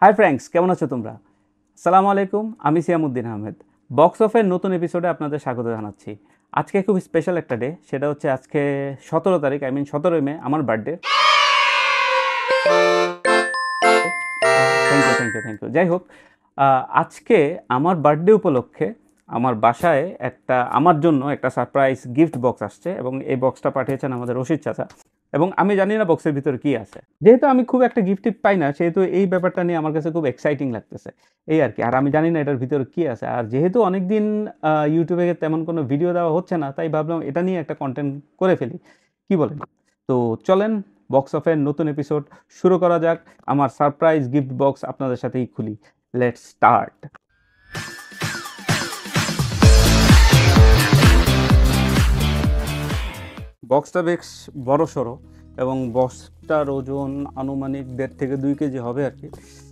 Hi friends, কেমন আছো তোমরা? আসসালামু আলাইকুম, আমি সিয়ামউদ্দিন আহমেদ। বক্স অফের নতুন এপিসোডে আপনাদের স্বাগত জানাচ্ছি। আজকে খুব স্পেশাল একটা ডে, সেটা হচ্ছে আজকে 17 তারিখ, 17ই মে, আমার বার্থডে। Thank you. যাই হোক, আজকে আমার বার্থডে উপলক্ষে আমার বাসায় আমার জন্য একটা সারপ্রাইজ গিফট বক্স আসছে এবং এই বক্সটা পাঠিয়েছেন আমাদের রশিদ চাচা। এবং আমি জানি না বক্সের ভিতরে কি আছে। যেহেতু আমি খুব একটা গিফট পাই না, সেহেতু এই ব্যাপারটা নিয়ে আমার কাছে খুব এক্সাইটিং লাগতেছে, এই আর কি। আর আমি জানি না এটার ভিতরে কি আছে। আর যেহেতু অনেকদিন ইউটিউবে তেমন কোনো ভিডিও দেওয়া হচ্ছে না, তাই ভাবলাম এটা নিয়ে একটা কন্টেন্ট করে ফেলি, কি বলেন? তো চলেন বক্স অফের নতুন এপিসোড শুরু করা যাক। আমার সারপ্রাইজ গিফট বক্স আপনাদের সাথেই খুলি। Let's start. বক্সটা বেশ বড় সড়ো এবং বক্সটার ওজন আনুমানিক 1.5 থেকে 2 কেজি হবে আর কি।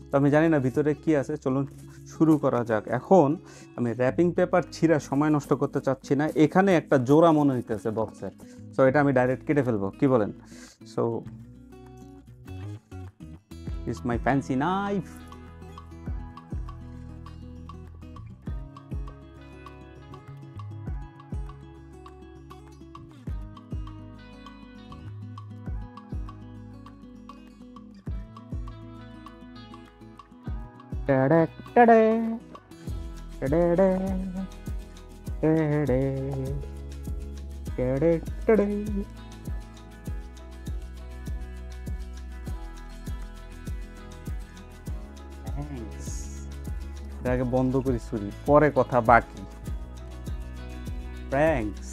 তো আমি জানি না ভিতরে কি আছে, চলুন শুরু করা যাক। এখন আমি র্যাপিং পেপার ছিঁড়া সময় নষ্ট করতে চাচ্ছি না। এখানে একটা জোড়া মনে হইতেছে বক্সের, সো এটা আমি ডাইরেক্ট কেটে ফেলবো, কি বলেন? So is my fancy knife. আগে বন্ধ করি ছুরি, পরে কথা বাকি। থ্যাঙ্কস।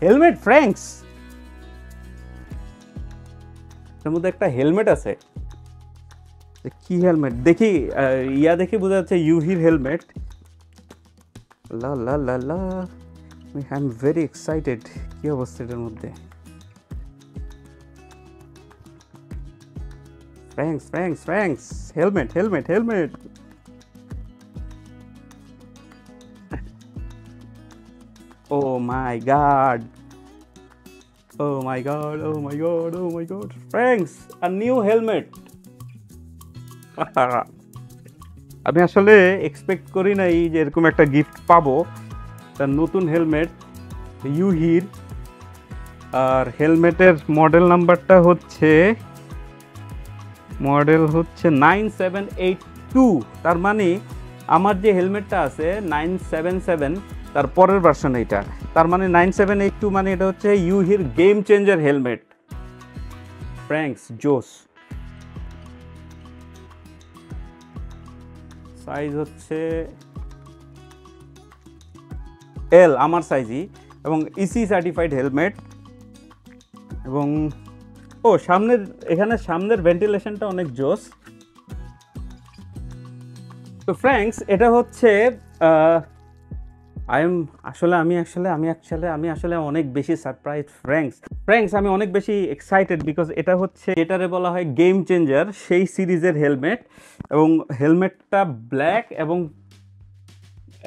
হেলমেট ফ্র্যাঙ্কস, এর মধ্যে একটা হেলমেট আছে। কি হেলমেট দেখি, দেখি বোঝা যাচ্ছে ইউহির হেলমেট। লা লা লা লা, আই এম ভেরি এক্সাইটেড। কি অবস্থা এটার মধ্যে? Francs helmet. Oh my god. Friends, a new helmet. আমি আসলে এক্সপেক্ট করি নাই যে এরকম একটা গিফট পাবো। তার নতুন হেলমেট ইউহির, আর হেলমেটের মডেল নাম্বারটা হচ্ছে 9782। তার মানে আমার যে হেলমেটটা আছে 977, তার পরের ভার্সন এইটা। তার মানে 9782 মানে এটা হচ্ছে ইউহির গেম চেঞ্জার হেলমেট। ফ্র্যাঙ্কস জোস। সাইজ হচ্ছে এল, আমার সাইজই, এবং ইসি সার্টিফাইড হেলমেট। এবং সামনের ভেন্টিলেশনটা অনেক জোস। তো ফ্র্যাঙ্কস, এটা হচ্ছে আমি আসলে অনেক বেশি সারপ্রাইজ। ফ্র্যাঙ্কস আমি অনেক বেশি এক্সাইটেড বিকজ এটা হচ্ছে যেটারে বলা হয় গেম চেঞ্জার, সেই সিরিজের হেলমেট। এবং হেলমেটটা ব্ল্যাক এবং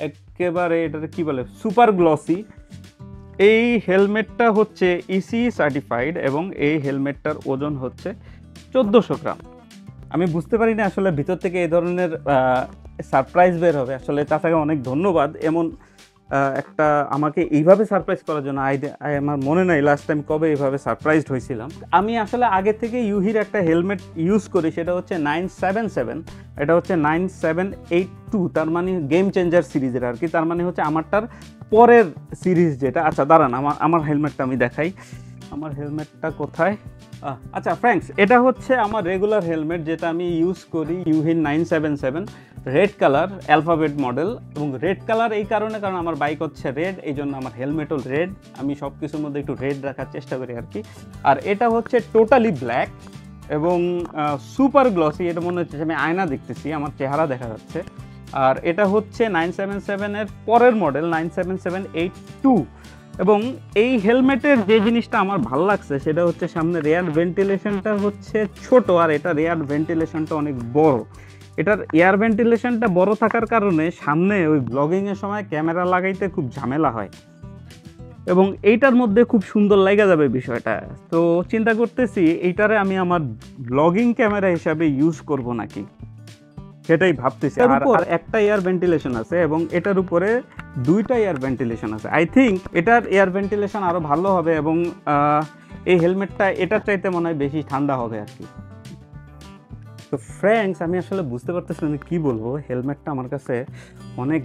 একেবারে এটাকে কি বলে, সুপার গ্লসি। এই হেলমেটটা হচ্ছে ইসি সার্টিফাইড এবং এই হেলমেটটার ওজন হচ্ছে 1400 গ্রাম। আমি বুঝতে পারি না আসলে ভিতর থেকে এই ধরনের সারপ্রাইজ বের হবে। আসলে চাচাকে অনেক ধন্যবাদ এমন একটা আমাকে এইভাবে সারপ্রাইজ করার জন্য। আমার মনে নাই লাস্ট টাইম কবে এইভাবে সারপ্রাইজড হয়েছিলাম। আমি আসলে আগে থেকে ইউহির একটা হেলমেট ইউজ করি, সেটা হচ্ছে 977, এটা হচ্ছে 9782। তার মানে গেম চেঞ্জার সিরিজের আর কি। তার মানে হচ্ছে আমারটার পরের সিরিজ যেটা। আচ্ছা দাঁড়ান, আমার হেলমেটটা আমি দেখাই। আমার হেলমেটটা কোথায়? আচ্ছা ফ্র্যাঙ্কস, এটা হচ্ছে আমার রেগুলার হেলমেট যেটা আমি ইউজ করি, ইউহির 977, রেড কালার, অ্যালফাবেট মডেল। এবং রেড কালার এই কারণ আমার বাইক হচ্ছে রেড, এই জন্য আমার হেলমেটও রেড। আমি সব কিছুর মধ্যে একটু রেড রাখার চেষ্টা করি আর কি। আর এটা হচ্ছে টোটালি ব্ল্যাক এবং সুপার গ্লসি। এটা মনে হচ্ছে আমি আয়না দেখতেছি, আমার চেহারা দেখা যাচ্ছে। আর এটা হচ্ছে 977-এর পরের মডেল, 97782। এবং এই হেলমেটের যে জিনিসটা আমার ভালো লাগছে সেটা হচ্ছে সামনে রেয়ার ভেন্টিলেশনটা হচ্ছে ছোট, আর এটা রেয়ার ভেন্টিলেশনটা অনেক বড়। এটার এয়ার ভেন্টিলেশনটা বড় থাকার কারণে সামনে ওই ব্লগিংয়ের সময় ক্যামেরা লাগাইতে খুব ঝামেলা হয়। এবং এইটার মধ্যে খুব সুন্দর লাগা যাবে বিষয়টা। তো চিন্তা করতেছি এইটারে আমি আমার ব্লগিং ক্যামেরা হিসাবে ইউজ করব নাকি, সেটাই ভাবতেছি। আর একটা এয়ার ভেন্টিলেশন আছে এবং এটার উপরে দুইটা এয়ার ভেন্টিলেশন আছে। আই থিঙ্ক এটার এয়ার ভেন্টিলেশন আরও ভালো হবে এবং এই হেলমেটটা এটার চাইতে মনে হয় বেশি ঠান্ডা হবে আর কি। তো ফ্রেন্ডস, আমি আসলে বুঝতে পারতেছিলাম কি বলবো। হেলমেটটা আমার কাছে অনেক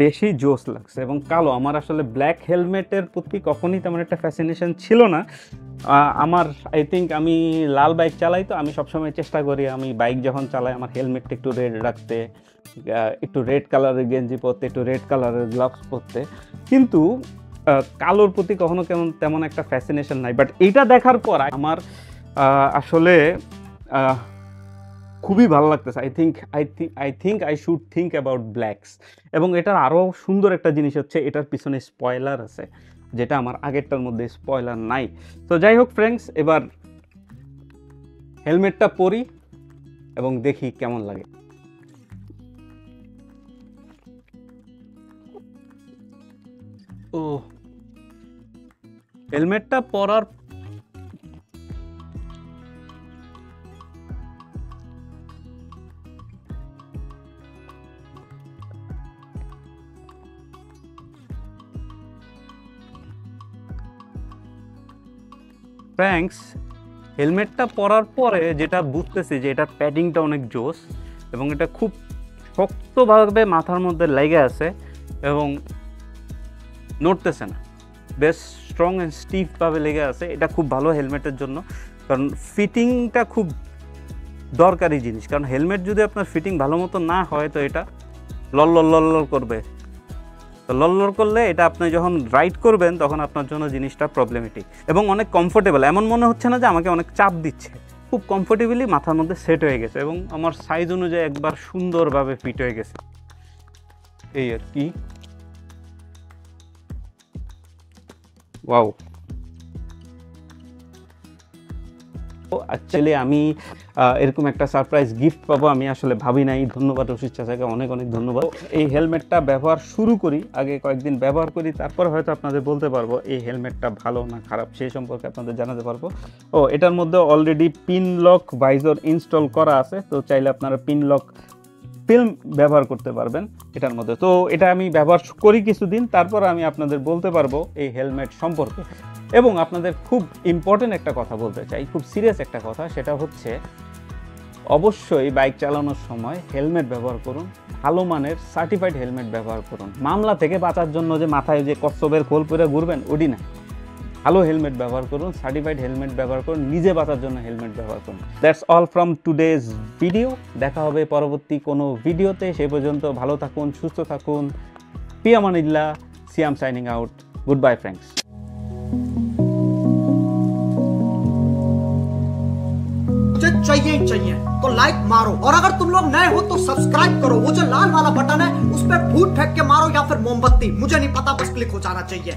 বেশি জোস লাগছে এবং কালো, আমার আসলে ব্ল্যাক হেলমেটের প্রতি কখনই তেমন একটা ফ্যাসিনেশন ছিল না আমার। আই থিঙ্ক আমি লাল বাইক চালাই, তো আমি সবসময় চেষ্টা করি আমি বাইক যখন চালাই আমার হেলমেটটা একটু রেড রাখতে, একটু রেড কালারের গেঞ্জি পরতে, একটু রেড কালারের গ্লাভস পরতে, কিন্তু কালোর প্রতি কখনো তেমন একটা ফ্যাসিনেশন নাই। বাট এইটা দেখার পর আমার আসলে খুবই ভালো লাগতেছে। I think I should think about blacks. এবং এটার আরও সুন্দর একটা জিনিস হচ্ছে এটার পিছনে স্পয়লার আছে, যেটা আমার আগেরটার মধ্যে স্পয়লার নাই। তো যাই হোক ফ্রেন্ডস, এবার হেলমেটটা পরি এবং দেখি কেমন লাগে। ও, হেলমেটটা পরার ফ্রেন্ডস, হেলমেটটা পরার পরে যেটা বুঝতেছি যে এটার প্যাডিংটা অনেক জোস এবং এটা খুব শক্তভাবে মাথার মধ্যে লেগে আছে এবং নড়তেছে না, বেশ স্ট্রং অ্যান্ড স্টিফভাবে লেগে আছে। এটা খুব ভালো হেলমেটের জন্য, কারণ ফিটিংটা খুব দরকারি জিনিস। কারণ হেলমেট যদি আপনার ফিটিং ভালো মতো না হয় তো এটা লল করবে। তো লল করলে এটা আপনি যখন রাইড করবেন তখন আপনার জন্য জিনিসটা প্রবলেমেটিক। এবং অনেক কমফোর্টেবল, এমন মনে হচ্ছে না যে আমাকে অনেক চাপ দিচ্ছে, খুব কমফোর্টেবলি মাথার মধ্যে সেট হয়ে গেছে এবং আমার সাইজ অনুযায়ী একবার সুন্দরভাবে ফিট হয়ে গেছে, এই আর কি। ওয়াও, অ্যাকচুয়ালি আমি এরকম একটা সারপ্রাইজ গিফট পাবো আমি আসলে ভাবি নাই। ধন্যবাদ রশিদ চাচাকে, অনেক অনেক ধন্যবাদ। এই হেলমেটটা ব্যবহার শুরু করি, আগে কয়েকদিন ব্যবহার করি, তারপর হয়তো আপনাদের বলতে পারবো এই হেলমেটটা ভালো না খারাপ, সেই সম্পর্কে আপনাদের জানাতে পারবো। ও, এটার মধ্যে already pin lock visor install করা আছে, তো চাইলে আপনারা পিন লক ফিল্ম ব্যবহার করতে পারবেন এটার মধ্যে। তো এটা আমি ব্যবহার করি কিছুদিন, তারপর আমি আপনাদের বলতে পারবো এই হেলমেট সম্পর্কে। এবং আপনাদের খুব ইম্পর্টেন্ট একটা কথা বলতে চাই, খুব সিরিয়াস একটা কথা, সেটা হচ্ছে অবশ্যই বাইক চালানোর সময় হেলমেট ব্যবহার করুন, ভালো মানের সার্টিফাইড হেলমেট ব্যবহার করুন। মামলা থেকে বাঁচার জন্য যে মাথায় যে কচ্ছপের খোল পরে ঘুরবেন ওডি না, ভালো হেলমেট ব্যবহার করুন, সার্টিফাইড হেলমেট ব্যবহার করুন, নিজে বাঁচার জন্য হেলমেট ব্যবহার করুন। That's all from today's video. দেখা হবে পরবর্তী কোনো ভিডিওতে, সেই পর্যন্ত ভালো থাকুন, সুস্থ থাকুন। পিয়ামানিল্লাহ, Siam signing out. Good bye friends. चाहिए ही चाहिए तो लाइक मारो, और अगर तुम लोग नए हो तो सब्सक्राइब करो। वो जो लाल वाला बटन है उस पर फूट फेंक के मारो या फिर मोमबत्ती, मुझे नहीं पता, बस क्लिक हो जाना चाहिए।